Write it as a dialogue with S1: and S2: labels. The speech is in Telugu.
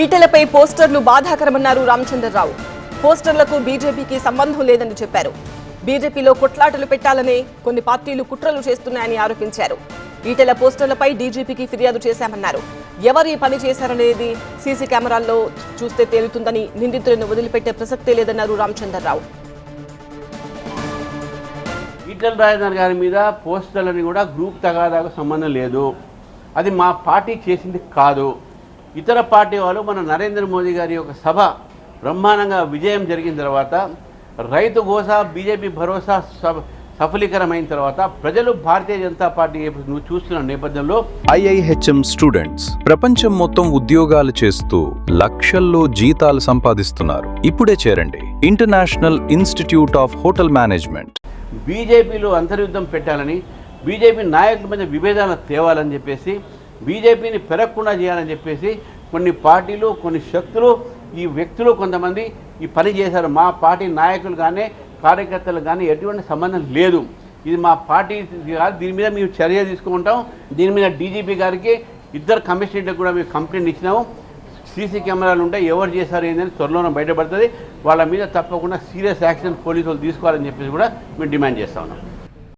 S1: ఈటెలపై పోస్టర్లు బాధాకరమన్నారు రామచంద్రరావు. పోస్టర్లకు బీజేపీకి సంబంధం లేదని చెప్పారు. బీజేపీలో కొట్లాటలు పెట్టాలనే కొన్ని పార్టీలు కుట్రలు చేస్తున్నాయని ఆరోపించారు. ఈటెల పోస్టర్లపై డీజీపీకి ఫిర్యాదు చేశామన్నారు. ఎవరు ఈ పని చేశారనేది సీసీ కెమెరాల్లో చూస్తే తేలుతుందని, నిందితులను వదిలిపెట్టే ప్రసక్తే లేదన్నారు రామచంద్రరావు.
S2: ఈటెల రాజేందర్ గారి మీద పోస్టర్లని కూడా గ్రూప్ తగాదాకు సంబంధం లేదు. అది మా పార్టీ చేసింది కాదు. ఇతర పార్టీ వాళ్ళు మన నరేంద్ర మోదీ గారి యొక్క సభ బ్రహ్మాండంగా విజయం జరిగిన తర్వాత, రైతు గోసా బీజేపీ భరోసా సఫలీకరమైన తర్వాత ప్రజలు భారతీయ జనతా పార్టీ చూస్తున్న నేపథ్యంలో
S3: IIHM స్టూడెంట్స్ ప్రపంచం మొత్తం ఉద్యోగాలు చేస్తూ లక్షల్లో జీతాలు సంపాదిస్తున్నారు. ఇప్పుడే చేరండి international institute of hotel management.
S2: బీజేపీలో అంతర్యుద్ధం పెట్టాలని, బీజేపీ నాయకుల మధ్య విభేదాలు తేవాలని చెప్పేసి, బీజేపీని పెరగకుండా చేయాలని చెప్పేసి కొన్ని పార్టీలు, కొన్ని శక్తులు, ఈ వ్యక్తులు కొంతమంది ఈ పని చేశారు. మా పార్టీ నాయకులు కానీ కార్యకర్తలు కానీ ఎటువంటి సంబంధం లేదు. ఇది మా పార్టీ కాదు. దీని మీద మేము చర్య తీసుకుంటాం. దీని మీద డీజీపీ గారికి, ఇద్దరు కమిషనర్లకు కూడా మేము కంప్లైంట్ ఇచ్చినాము. సీసీ కెమెరాలు ఉంటే ఎవరు చేశారు ఏంటని త్వరలోనే బయటపడుతుంది. వాళ్ళ మీద తప్పకుండా సీరియస్ యాక్షన్ పోలీసులు తీసుకోవాలని చెప్పేసి కూడా మేము డిమాండ్ చేస్తా ఉన్నాం.